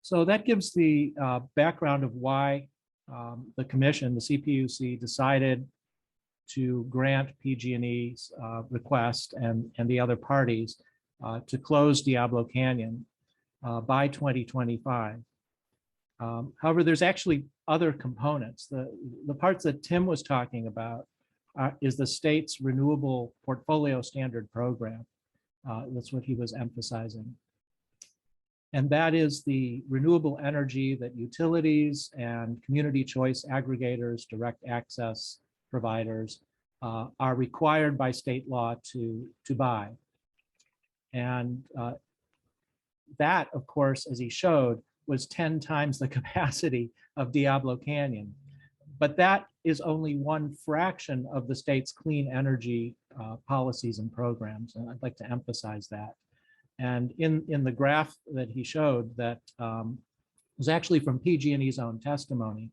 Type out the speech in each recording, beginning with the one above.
So that gives the background of why the commission, the CPUC, decided to grant PG&E's request and the other parties to close Diablo Canyon by 2025. However, there's actually other components. The parts that Tim was talking about is the state's renewable portfolio standard program. That's what he was emphasizing. And that is the renewable energy that utilities and community choice aggregators, direct access providers are required by state law to buy. And that, of course, as he showed, was 10 times the capacity of Diablo Canyon. But that is only one fraction of the state's clean energy policies and programs. And I'd like to emphasize that. And in the graph that he showed that was actually from PG&E's own testimony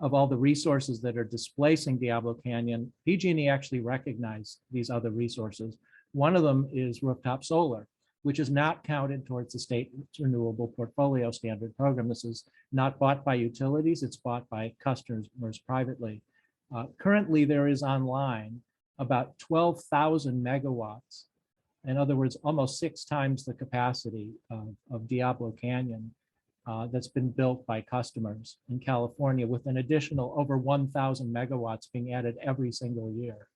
of all the resources that are displacing Diablo Canyon, PG&E actually recognized these other resources. One of them is rooftop solar, which is not counted towards the state renewable portfolio standard program. This is not bought by utilities, it's bought by customers privately. Currently, there is online about 12,000 megawatts. In other words, almost 6 times the capacity of Diablo Canyon that's been built by customers in California, with an additional over 1,000 megawatts being added every single year.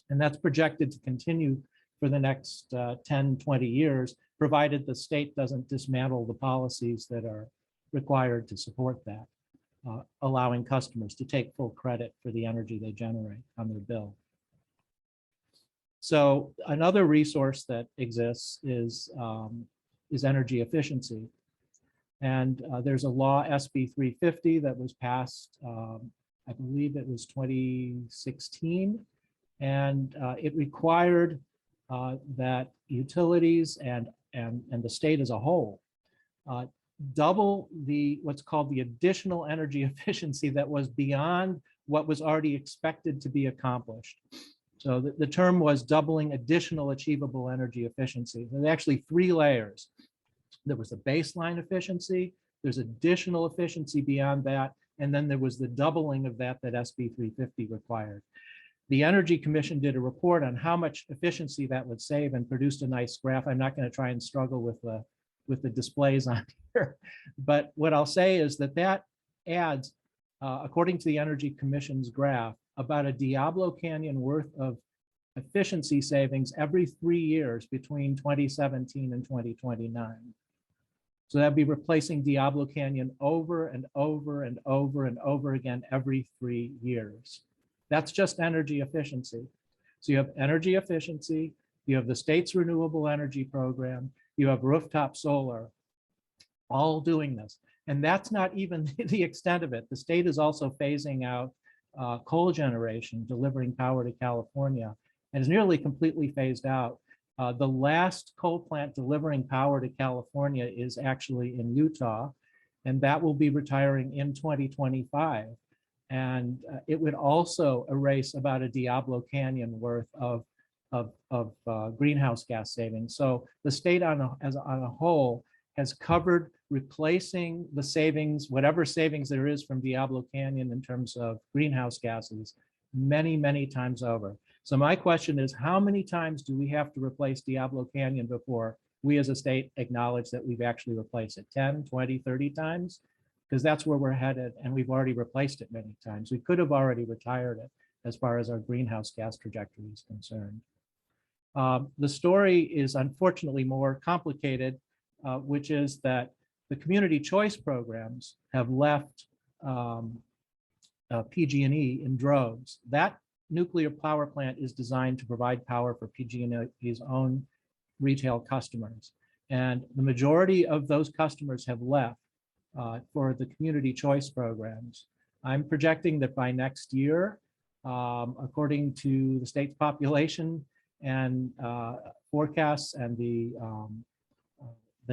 And that's projected to continue for the next 10, 20 years, provided the state doesn't dismantle the policies that are required to support that, allowing customers to take full credit for the energy they generate on their bill. So another resource that exists is energy efficiency. And there's a law, SB 350, that was passed, I believe it was 2016. And it required that utilities and the state as a whole double what's called the additional energy efficiency that was beyond what was already expected to be accomplished. So the term was doubling additional achievable energy efficiency. There's actually 3 layers. There was a baseline efficiency, there's additional efficiency beyond that, and then there was the doubling of that SB 350 required. The Energy Commission did a report on how much efficiency that would save and produced a nice graph. I'm not going to try and struggle with the displays on here, but what I'll say is that adds, according to the Energy Commission's graph, about a Diablo Canyon worth of efficiency savings every 3 years between 2017 and 2029. So that'd be replacing Diablo Canyon over and over and over and over again every 3 years. That's just energy efficiency. So you have energy efficiency, you have the state's renewable energy program, you have rooftop solar, all doing this. And that's not even the extent of it. The state is also phasing out coal generation, delivering power to California, and is nearly completely phased out. The last coal plant delivering power to California is actually in Utah, and that will be retiring in 2025. And it would also erase about a Diablo Canyon worth of greenhouse gas savings. So the state on a whole has covered replacing the savings, whatever savings there is from Diablo Canyon in terms of greenhouse gases, many, many times over. So my question is, how many times do we have to replace Diablo Canyon before we as a state acknowledge that we've actually replaced it? 10, 20, 30 times? Because that's where we're headed, and we've already replaced it many times. We could have already retired it as far as our greenhouse gas trajectory is concerned. The story is unfortunately more complicated, which is that the community choice programs have left PG&E in droves. That nuclear power plant is designed to provide power for PG&E's own retail customers. And the majority of those customers have left for the community choice programs. I'm projecting that by next year, according to the state's population and forecasts and the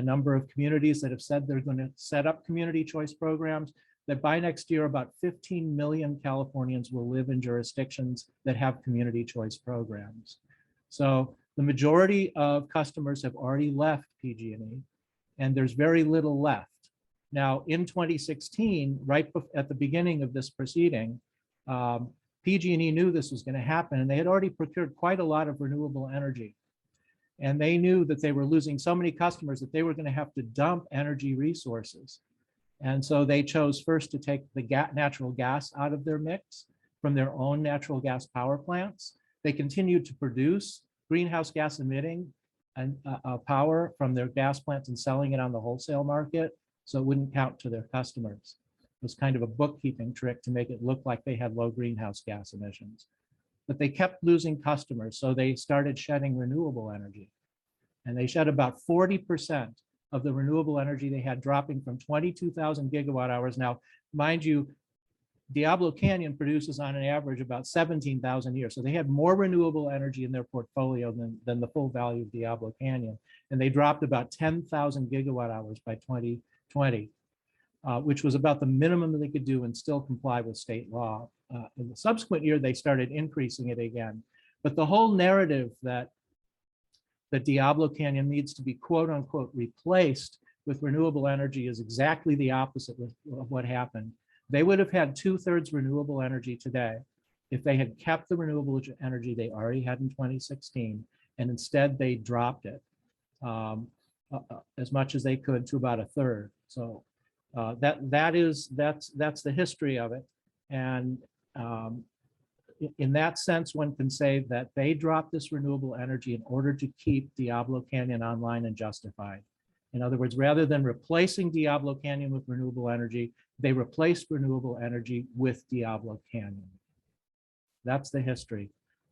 number of communities that have said they're going to set up community choice programs, that by next year, about 15 million Californians will live in jurisdictions that have community choice programs. So the majority of customers have already left PG&E, and there's very little left. Now, in 2016, at the beginning of this proceeding, PG&E knew this was going to happen, and they had already procured quite a lot of renewable energy. And they knew that they were losing so many customers that they were going to have to dump energy resources. And so they chose first to take the natural gas out of their mix from their own natural gas power plants. They continued to produce greenhouse gas emitting and power from their gas plants and selling it on the wholesale market, so it wouldn't count to their customers. It was kind of a bookkeeping trick to make it look like they had low greenhouse gas emissions. But they kept losing customers, so they started shedding renewable energy. And they shed about 40% of the renewable energy they had, dropping from 22,000 gigawatt hours. Now, mind you, Diablo Canyon produces on an average about 17,000 a year. So they had more renewable energy in their portfolio than the full value of Diablo Canyon. And they dropped about 10,000 gigawatt hours by 2020, which was about the minimum that they could do and still comply with state law. In the subsequent year, they started increasing it again. But the whole narrative that Diablo Canyon needs to be quote unquote replaced with renewable energy is exactly the opposite of what happened. They would have had 2/3 renewable energy today if they had kept the renewable energy they already had in 2016, and instead they dropped it as much as they could to about 1/3. So that's the history of it. And in that sense, one can say that they dropped this renewable energy in order to keep Diablo Canyon online and justified. In other words, rather than replacing Diablo Canyon with renewable energy, they replaced renewable energy with Diablo Canyon. That's the history.